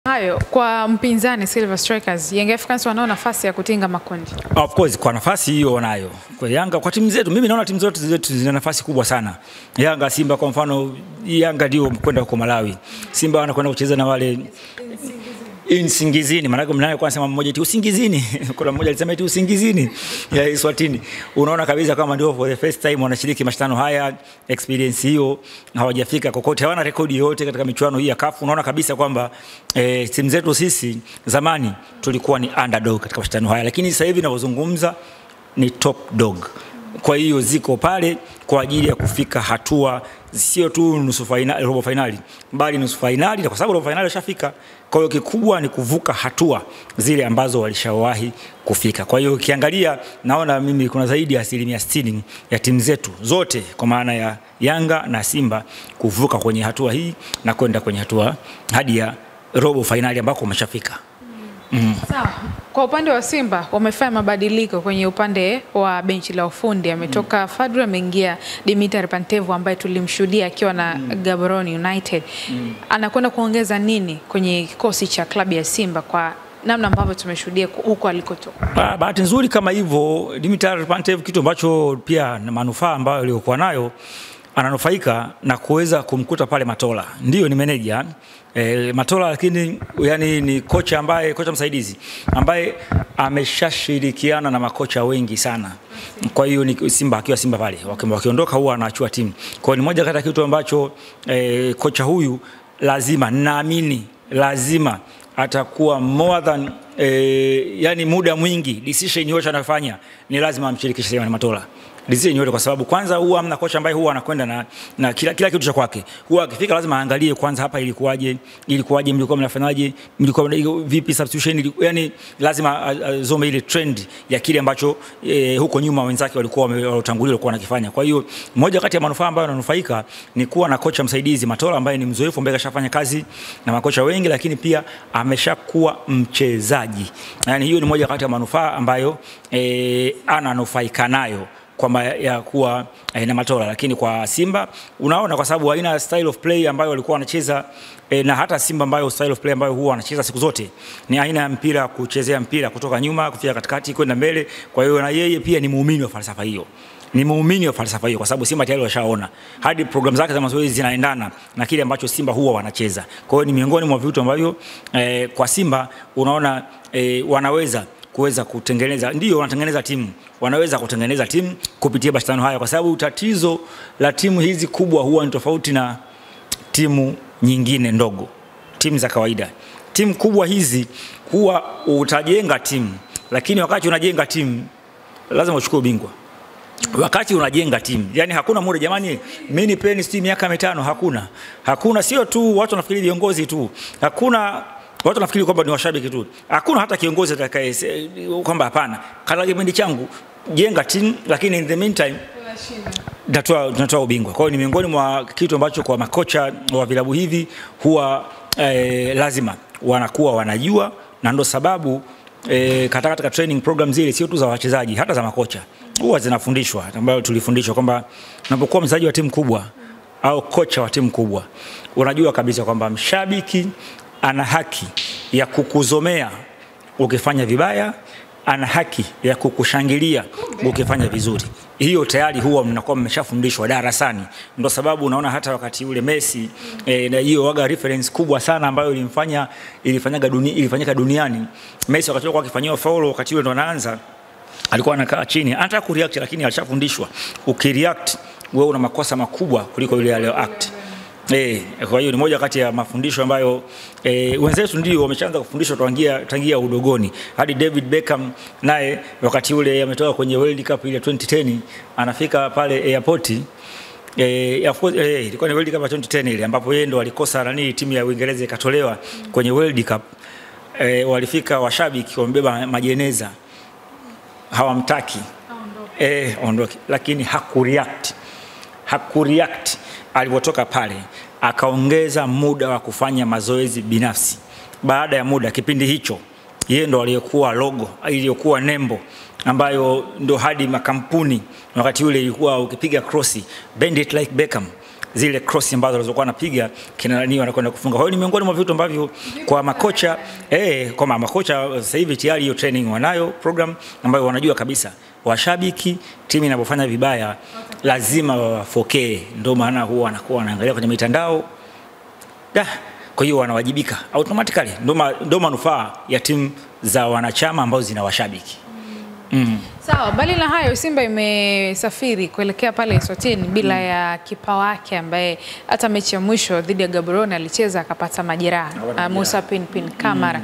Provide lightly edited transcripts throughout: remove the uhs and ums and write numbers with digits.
Hayo kwa mpinzani Silver Strikers, Young Africans wanao nafasi ya kutinga makundi. Of course kwa nafasi hiyo wanayo. Kwa Yanga, kwa timu zetu, mimi naona timu zote zetu zina nafasi kubwa sana. Yanga, Simba kwa mfano, Yanga ndio kwenda huko Malawi. Simba wanakwenda kucheza na wale Nsingizini, maana mnaye kwa sema mmoja eti Usingizini. Kuna mmoja alisema eti Usingizini ya Eswatini. Unaona kabisa kama ndio for the first time wanashiriki mashindano haya, experience hiyo hawajafika kokote, hawana rekodi yote katika michuano hii ya CAF. Unaona kabisa kwamba timu zetu sisi zamani tulikuwa ni underdog katika mashindano haya, lakini sasa hivi ninapozungumza ni top dog. Kwa hiyo ziko pale kwa ajili ya kufika hatua sio tu nusu finali, robo finali, bali nusu finali, na kwa sababu robo finali washafika. Kwa hiyo kikubwa ni kuvuka hatua zile ambazo walishawahi kufika. Kwa hiyo ukiangalia, naona mimi kuna zaidi ya 60% ya timu zetu zote kwa maana ya Yanga na Simba kuvuka kwenye hatua hii na kwenda kwenye hatua hadi ya robo finali ambako wameshafika. Sawa. Kwa upande wa Simba wamefanya mabadiliko kwenye upande wa benchi la ufundi. Ametoka Fadlu, ameingia Dimitar Pantev ambaye tulimshuhudia akiwa na Gaborone United. Anakwenda kuongeza nini kwenye kikosi cha klabu ya Simba kwa namna ambavyo tumeshuhudia huko alikotoka? Bahati nzuri kama hivyo, Dimitar Pantev, kitu ambacho pia na manufaa ambayo aliyokuwa nayo, ananufaika na kuweza kumkuta pale Matola. Ndio ni manager Matola, lakini yani ni kocha ambaye, kocha msaidizi ambaye ameshashirikiana na makocha wengi sana. Kwa hiyo ni Simba, akiwa Simba pale wakiondoka huwa anachua timu. Kwa hiyo ni moja kati ya kitu ambacho kocha huyu lazima, naamini lazima atakuwa more than yani muda mwingi decision yote anafanya ni lazima amshirikishe Matola decision yote, kwa sababu kwanza huwa amna kocha ambaye huwa anakwenda na kila kitu cha kwake. Huwa akifika lazima aangalie kwanza hapa ilikuwaje, mlikuwa mnafanyaje, mlikuwa vipi substitution, yani lazima azome ile trend ya kile ambacho huko nyuma wenzake walikuwa walotangulia walikuwa wanakifanya. Kwa hiyo moja kati ya manufaa ambayo ananufaika ni kuwa na kocha msaidizi Matola ambaye ni mzoefu, ambaye kashafanya kazi na makocha wengi, lakini pia ameshakuwa mchezaji. Yani hiyo ni moja kati ya manufaa ambayo ananufaika nayo kwa ya kuwa na Matola. Lakini kwa Simba unaona, kwa sababu haina style of play ambayo walikuwa wanacheza na hata Simba ambayo style of play ambayo huwa wanacheza siku zote ni aina ya mpira, kuchezea mpira kutoka nyuma kufika katikati kwenda mbele. Kwa hiyo na yeye pia ni muumini wa falsafa hiyo, kwa sababu Simba tayari washaona hadi program zake za mazoezi zinaendana na kile ambacho Simba huwa wanacheza. Kwa hiyo ni miongoni mwa vitu ambavyo kwa Simba unaona wanaweza kutengeneza, ndio wanatengeneza timu, wanaweza kutengeneza timu kupitia mashindano haya, kwa sababu tatizo la timu hizi kubwa huwa ni tofauti na timu nyingine ndogo, timu za kawaida. Timu kubwa hizi huwa utajenga timu, lakini wakati unajenga timu lazima uchukue ubingwa. Wakati unajenga timu, yani hakuna muda jamani, mimi nipeni timu miaka 5, hakuna. Sio tu watu wanafikiri viongozi tu, hakuna watu nafikiri kwamba ni washabiki tu. Hakuna hata kiongozi atakaye kwamba hapana, katika kipindi changu jenga timu, lakini in the meantime tunatoa ubingwa. Kwa hiyo ni miongoni mwa kitu ambacho kwa makocha wa vilabu hivi huwa lazima wanakuwa wanajua, na ndio sababu katika training program zile sio tu za wachezaji, hata za makocha huwa zinafundishwa, ambayo tulifundishwa kwamba unapokuwa mchezaji wa timu kubwa au kocha wa timu kubwa, unajua kabisa kwamba mshabiki ana haki ya kukuzomea ukifanya vibaya, ana haki ya kukushangilia ukifanya vizuri. Hiyo tayari huwa mnakuwa mmeshafundishwa darasani. Ndio sababu unaona hata wakati ule Messi na hiyo waga reference kubwa sana ambayo ilifanyika duniani. Messi wakati alikuwa akifanywa foul, wakati ule ndo anaanza, alikuwa anakaa chini anataka kureact, lakini alishafundishwa ukireact wewe una makosa makubwa kuliko yule aliyoact. Kwa hiyo ni moja kati ya mafundisho ambayo wenzetu ndio wameshaanza kufundishwa tangia udogoni. Hadi David Beckham naye wakati ule ametoka kwenye World Cup ile 2010, anafika pale airport, ilikuwa ni World Cup 2010 ile ambapo yeye ndo alikosa timu ya Uingereza ikatolewa kwenye World Cup. Walifika washabiki wamebeba majeneza, hawamtaki ondoke, lakini hakureact. Alipotoka pale akaongeza muda wa kufanya mazoezi binafsi. Baada ya muda, kipindi hicho yeye ndo aliyekuwa logo, iliyokuwa nembo ambayo ndo hadi makampuni wakati ule ilikuwa ukipiga crossi bend it like Beckham, zile cross ambazo walizokuwa wanapiga kina nani wanakwenda kufunga. Kwa hiyo ni miongoni mwa vitu ambavyo kwa makocha kwa makocha sasa hivi tayari hiyo training wanayo program ambayo wanajua kabisa washabiki timu inapofanya vibaya lazima wafokee, ndio maana huwa wanakuwa wanaangalia kwenye mitandao. Kwa hiyo wanawajibika automatically, ndio manufaa ya timu za wanachama ambazo zina washabiki. Sawa, bali na hayo Simba imesafiri kuelekea pale Eswatini bila ya kipa wake ambaye hata mechi ya mwisho dhidi ya Gaborone alicheza akapata majeraha, Musa Pinpin Kamara.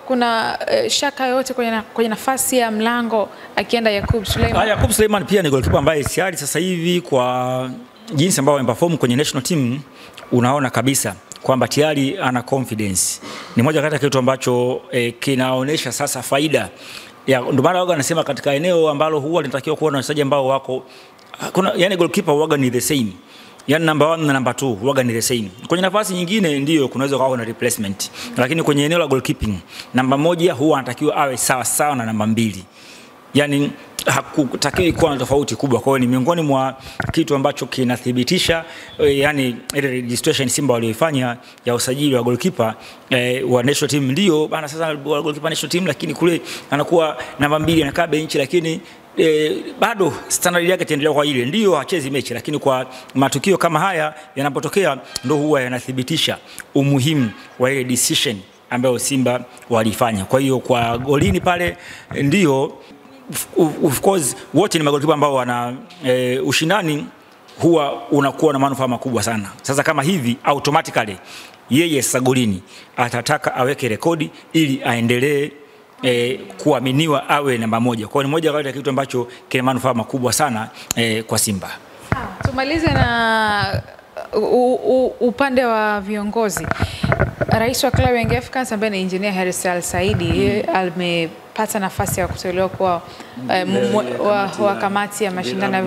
Kuna shaka yote kwenye nafasi ya mlango akienda Yakub Suleiman? Yakub Suleiman pia ni goalkeeper ambaye tayari sasa hivi kwa jinsi ambao ameperform kwenye national team unaona kabisa kwamba tayari ana confidence. Ni moja kati ya kitu ambacho kinaonesha sasa faida ya, ndio maana wao anasema katika eneo ambalo huwa linatakiwa kuwa na wachezaji ambao wako yani goalkeeper waga ni the same, yani number 1 na number 2 waga ni the same. Kwenye nafasi nyingine ndio kunaweza kuwa na replacement, lakini kwenye eneo la goalkeeping namba 1 huwa anatakiwa awe sawa sawa na namba 2, yani hakutakiwi kuwa na tofauti kubwa. Kwa hiyo ni miongoni mwa kitu ambacho kinathibitisha yani ile registration Simba walioifanya ya usajili wa goalkeeper wa national team. Ndio bana sasa goalkeeper national team, lakini kule anakuwa namba 2 anakaa benchi, lakini bado standard yake itaendelea kwa ile, ndio hachezi mechi, lakini kwa matukio kama haya yanapotokea ndio huwa yanathibitisha umuhimu wa ile decision ambayo Simba walifanya. Kwa hiyo kwa golini pale ndio of course wote ni magolikipa ambao wana ushindani huwa unakuwa na manufaa makubwa sana. Sasa kama hivi automatically yeye sasa golini atataka aweke rekodi ili aendelee kuaminiwa awe namba 1. Kwa hiyo ni moja kati ya kitu ambacho kina manufaa makubwa sana kwa Simba. Tumalize na upande wa viongozi. Rais wa klabu ya Young Africans ambaye ni Engineer Hersi Al-Saidi amepata nafasi ya kutolewa kwa wa kamati ya mashindano ya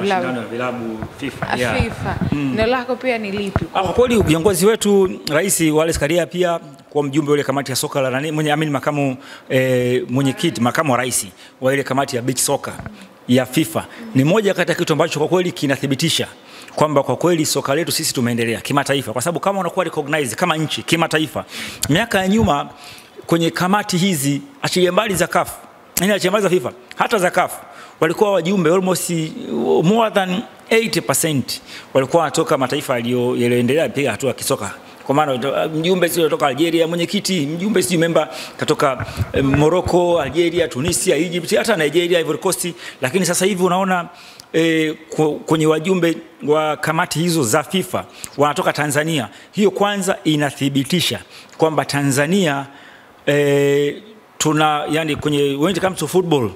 vilabu FIFA. Neno lako pia ni lipi? Kwa kweli viongozi wetu, Rais Wallace Karia pia kwa mjumbe wa ile kamati ya soka la makamu mwenyekiti makamu wa rais wa ile kamati ya beach soccer ya FIFA, ni moja kati ya kitu ambacho kwa kweli kinathibitisha kwamba kwa kweli soka letu sisi tumeendelea kimataifa, kwa sababu kama unakuwa recognized kama nchi kimataifa. Miaka ya nyuma kwenye kamati hizi achilia mbali za CAF, achilia mbali za FIFA, hata za CAF walikuwa wajumbe almost more than 80% walikuwa wanatoka mataifa yaliyoendelea piga hatua kisoka. Kwa maana mjumbe sio kutoka Algeria, mwenyekiti mjumbe sio member kutoka Morocco, Algeria, Tunisia, Egypt, hata Nigeria, Ivory Coast. Lakini sasa hivi unaona kwenye wajumbe wa kamati hizo za FIFA wanatoka Tanzania. Hiyo kwanza inathibitisha kwamba Tanzania tuna yani kwenye when it comes to football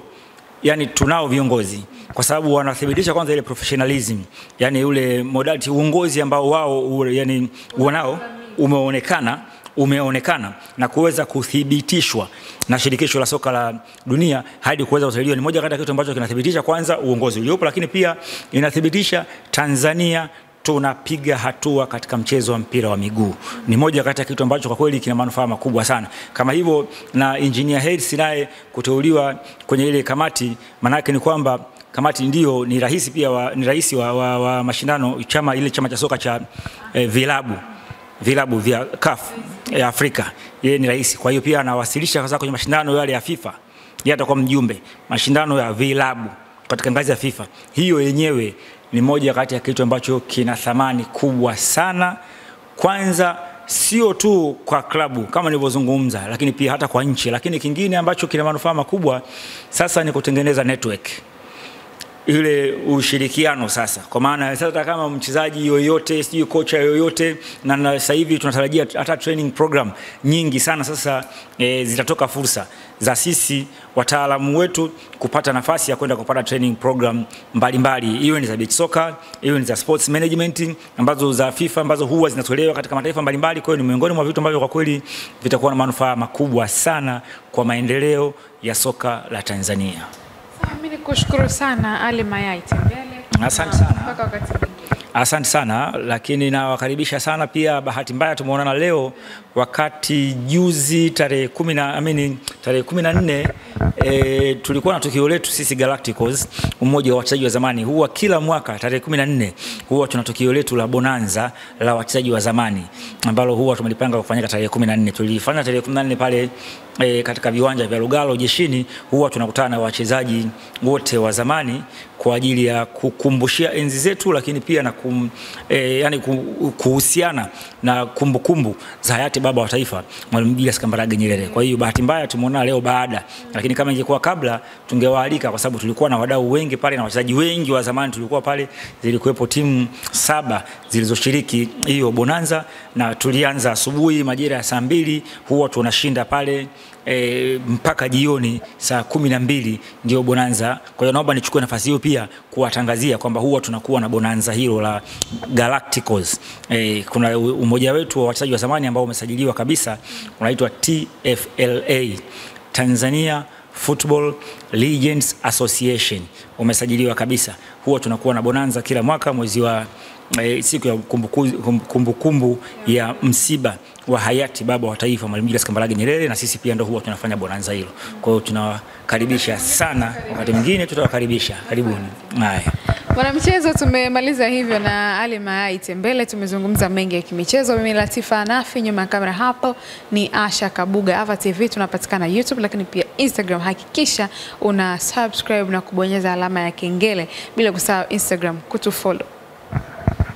yani tunao viongozi, kwa sababu wanathibitisha kwanza ile professionalism, yani ule modality uongozi ambao wao yani wanao umeonekana na kuweza kuthibitishwa na shirikisho la soka la dunia hadi kuweza kusaidiwa. Ni moja kati ya kitu ambacho kinathibitisha kwanza uongozi uliopo, lakini pia inathibitisha Tanzania tunapiga hatua katika mchezo wa mpira wa miguu. Ni moja kati ya kitu ambacho kwa kweli kina manufaa makubwa sana. Kama hivyo na Engineer Hersi naye kuteuliwa kwenye ile kamati, manake ni kwamba kamati ndio ni rais pia ni rais wa mashindano chama cha soka cha vilabu vya CAF ya Afrika. Yeye ni rais, kwa hiyo pia anawasilisha hasa kwenye mashindano yale ya FIFA. Yeye atakuwa mjumbe mashindano ya vilabu katika ngazi ya FIFA. Hiyo yenyewe ni moja kati ya kitu ambacho kina thamani kubwa sana, kwanza sio tu kwa klabu kama nilivyozungumza, lakini pia hata kwa nchi. Lakini kingine ambacho kina manufaa makubwa sasa ni kutengeneza network, ile ushirikiano sasa. Kwa maana sasa kama mchezaji yoyote, sio kocha yoyote, na sasa hivi tunatarajia hata training program nyingi sana sasa zitatoka fursa za sisi wataalamu wetu kupata nafasi ya kwenda kupata training program mbalimbali, iwe ni za beach soccer, iwe ni za sports management ambazo za FIFA ambazo huwa zinatolewa katika mataifa mbalimbali. Kwa hiyo ni miongoni mwa vitu ambavyo kwa kweli vitakuwa na manufaa makubwa sana kwa maendeleo ya soka la Tanzania. Mimi nikushukuru sana Ali Mayai Tembele. Asante sana. Mpaka wakati mwingine. Asante sana, lakini nawakaribisha sana pia. Bahati mbaya tumeonana leo wakati juzi tarehe 14 tulikuwa na tukio letu sisi Galacticos, umoja wa wachezaji wa zamani. Huwa kila mwaka tarehe 14 huwa tuna tukio letu la bonanza la wachezaji wa zamani ambalo huwa tumelipanga kufanyika tarehe 14. Tulifanya tarehe 14 pale katika viwanja vya Lugalo jeshini. Huwa tunakutana na wachezaji wote wa zamani kwa ajili ya kukumbushia enzi zetu, lakini pia na kuhusiana na kumbukumbu za hayati baba wa taifa Mwalimu Julius Kambarage Nyerere. Kwa hiyo bahati mbaya tumeona leo baada, lakini kama ingekuwa kabla tungewaalika, kwa sababu tulikuwa na wadau wengi pale na wachezaji wengi wa zamani tulikuwa pale. Zilikuwepo timu 7 zilizoshiriki hiyo bonanza, na tulianza asubuhi majira ya saa 2, huwa tunashinda pale mpaka jioni saa 12 ndio bonanza. Kwa hiyo naomba nichukue nafasi hiyo pia kuwatangazia kwamba huwa tunakuwa na bonanza hilo la Galacticos. Kuna umoja wetu wa wachezaji wa zamani ambao umesajiliwa kabisa, unaitwa TFLA, Tanzania Football Legends Association, umesajiliwa kabisa. Huwa tunakuwa na bonanza kila mwaka mwezi wa siku ya kumbukumbu ya msiba wa hayati baba wa taifa Mwalimu Julius Kambarage Nyerere, na sisi pia ndio huwa tunafanya bonanza hilo. Kwa hiyo tunawakaribisha sana, wakati mwingine tutawakaribisha. Karibuni. Haya. Mwanamichezo, tumemaliza hivyo na Ali Mayai Tembele. Tumezungumza mengi ya kimichezo. Mimi Latifa Anafi, nyuma ya kamera hapo ni Asha Kabuga. Ava TV tunapatikana YouTube lakini pia Instagram. Hakikisha una subscribe na kubonyeza alama ya kengele, bila kusahau Instagram kutufollow.